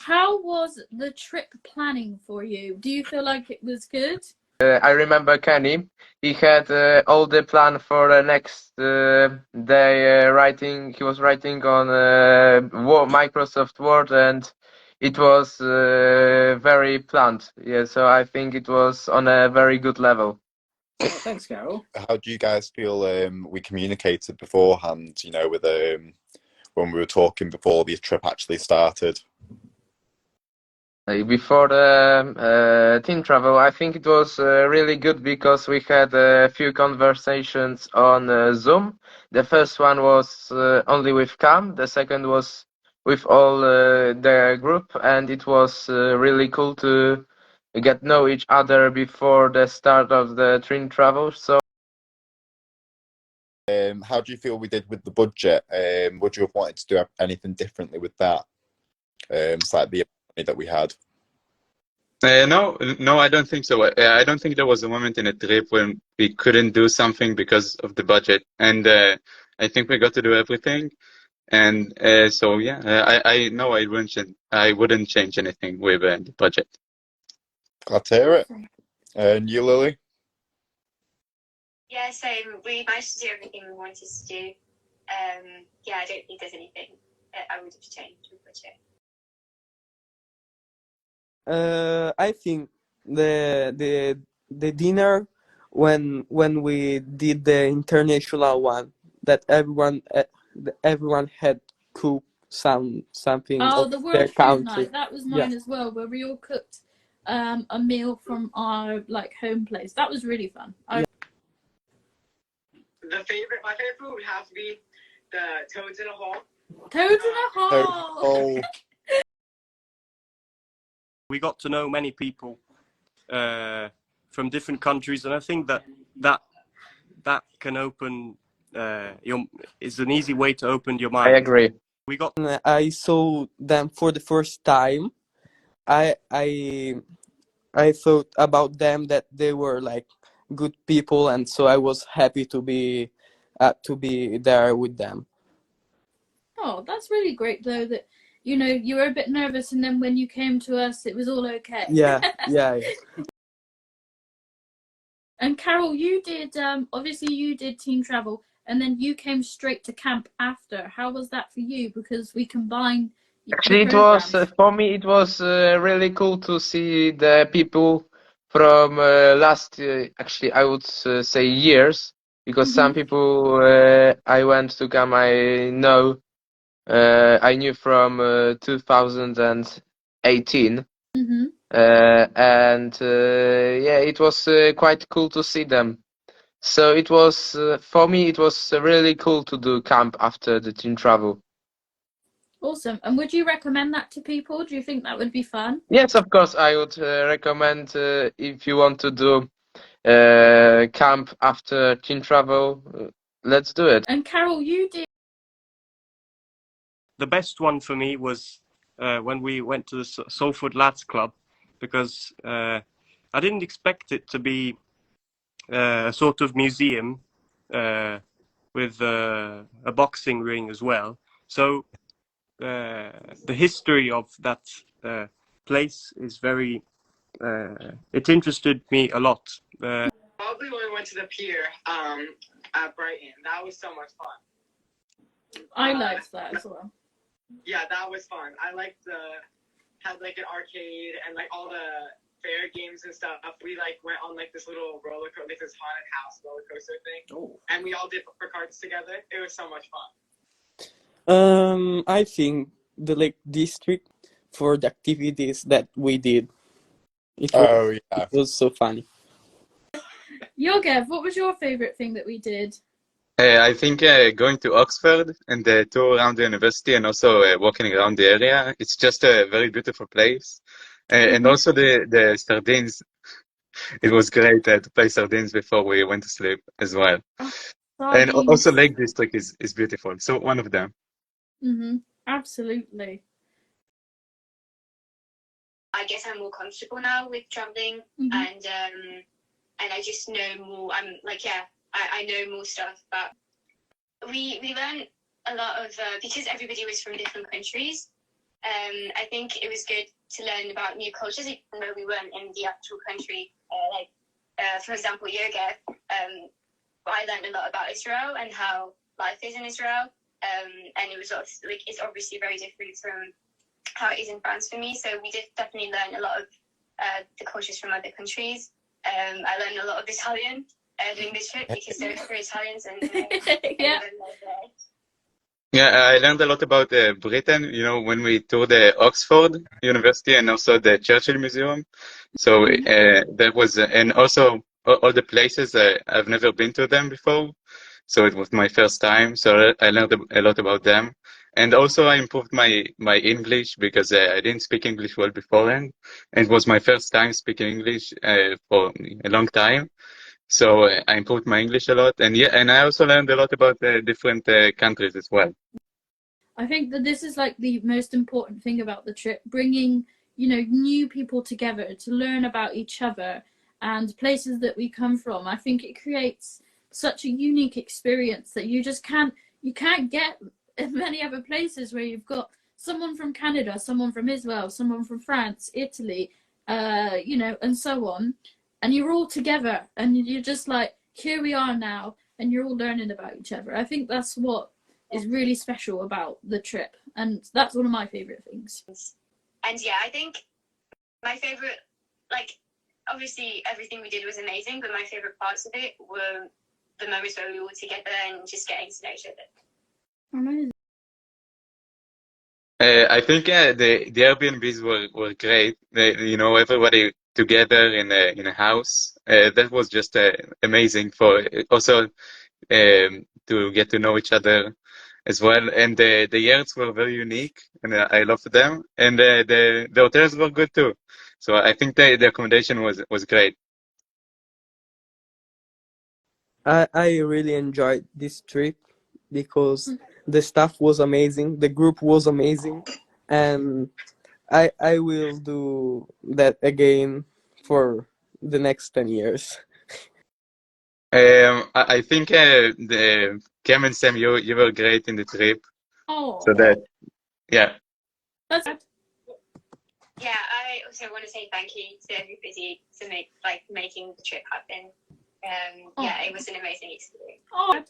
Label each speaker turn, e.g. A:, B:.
A: How was the trip planning for you? Do you feel like it was good?
B: I remember Kenny. He had all the plan for the next day. Writing. He was writing on Microsoft Word, and it was very planned. Yeah, so I think it was on a very good level.
C: Thanks, Carol.
D: How do you guys feel we communicated beforehand, with when we were talking before the trip actually started?
B: Before the teen travel, I think it was really good because we had a few conversations on Zoom. The first one was only with Cam, the second was with all the group, and it was really cool to get know each other before the start of the teen travel. So
D: How do you feel we did with the budget? Would you have wanted to do anything differently with that? It's like the money that we had.
E: No, I don't think so. I don't think there was a moment in a trip when we couldn't do something because of the budget, and I think we got to do everything. And so yeah, I no, I wouldn't change anything with the budget.
D: Glad to hear it. And you, Lily?
F: Yeah, same. We managed to do everything we wanted to do. Yeah, I don't think there's anything that I would have changed with budget.
G: I think the dinner when we did the international one, that everyone had cooked something
A: Oh,
G: of
A: the
G: their
A: World Food
G: country.
A: Night. That was
G: Yeah.
A: mine as well, where we all cooked a meal from our home place. That was really fun.
C: My favorite food would have to be the toads in a hole.
A: Toads in a hole.
D: Oh,
H: we got to know many people from different countries, and I think that can open is an easy way to open your mind.
B: I agree.
G: I saw them for the first time. I thought about them that they were like good people, and so I was happy to be there with them.
A: Oh, that's really great though that you were a bit nervous and then when you came to us it was all okay.
G: Yeah.
A: And Carol, you did obviously you did teen travel and then you came straight to camp after. How was that for you? Because we combined
B: Actually, it was for me. It was really cool to see the people from last. Actually, I would say years, because some people I went to come. I know. I knew from 2018, and yeah, it was quite cool to see them. So it was for me. It was really cool to do camp after the teen travel.
A: Awesome. And would you recommend that to people? Do you think that would be fun?
B: Yes, of course, I would recommend if you want to do camp after teen travel, let's do it.
A: And Carol, you did.
H: The best one for me was when we went to the Salford Lads Club, because I didn't expect it to be a sort of museum with a boxing ring as well. So the history of that place is very. It interested me a lot.
C: Probably when we went to the pier at Brighton. That was so much fun.
A: I liked that as well.
C: Yeah, that was fun. I liked had like an arcade and like all the fair games and stuff. We like went on like this little roller coaster, like this haunted house roller coaster thing, and we all did poker cards together. It was so much fun.
G: I think the Lake District for the activities that we did. It was so funny.
A: Yogev, what was your favorite thing that we did?
E: I think going to Oxford and the tour around the university and also walking around the area. It's just a very beautiful place. And also the sardines. It was great to play sardines before we went to sleep as well. And also Lake District is beautiful. So one of them.
A: Absolutely.
F: I guess I'm more comfortable now with traveling, and I just know more. I'm like, yeah, I know more stuff. But we learned a lot of because everybody was from different countries. I think it was good to learn about new cultures, even though we weren't in the actual country. For example, yoga. I learned a lot about Israel and how life is in Israel. And it was also, like, it's obviously very different from how it is in France for me. So we did definitely learn a lot of the cultures from other countries. I learned a lot of Italian doing this trip because those were Italians and
A: Yeah.
E: Yeah, I learned a lot about Britain, you know, when we toured the Oxford University and also the Churchill Museum. So that was, and also all the places I've never been to them before. So it was my first time. So I learned a lot about them. And also I improved my English because I didn't speak English well beforehand. And it was my first time speaking English for a long time. So I improved my English a lot. And yeah, and I also learned a lot about different countries as well.
A: I think that this is like the most important thing about the trip, bringing, you know, new people together to learn about each other and places that we come from. I think it creates such a unique experience that you can't get in many other places where you've got someone from Canada, someone from Israel, someone from France, Italy, you know, and so on. And you're all together and you're just like, here we are now, and you're all learning about each other. I think that's what is really special about the trip, and that's one of my favorite things.
F: And yeah, I think my favorite, like, obviously everything we did was amazing, but my favorite parts of it were the moments where we were all together and just getting to know each other.
A: Amazing.
E: I think the Airbnbs were great. You know, everybody together in a house. That was just amazing for also to get to know each other as well. And the yurts were very unique, and I loved them. And the hotels were good too. So I think the accommodation was great.
G: I really enjoyed this trip because the staff was amazing, the group was amazing, and I will do that again for the next 10 years.
E: I think the Cam and Sam, you were great in the trip.
A: Oh,
E: So that yeah.
A: that's
F: Yeah, I also want to say thank you to everybody to making the trip happen. Yeah, it was an amazing experience.
A: oh.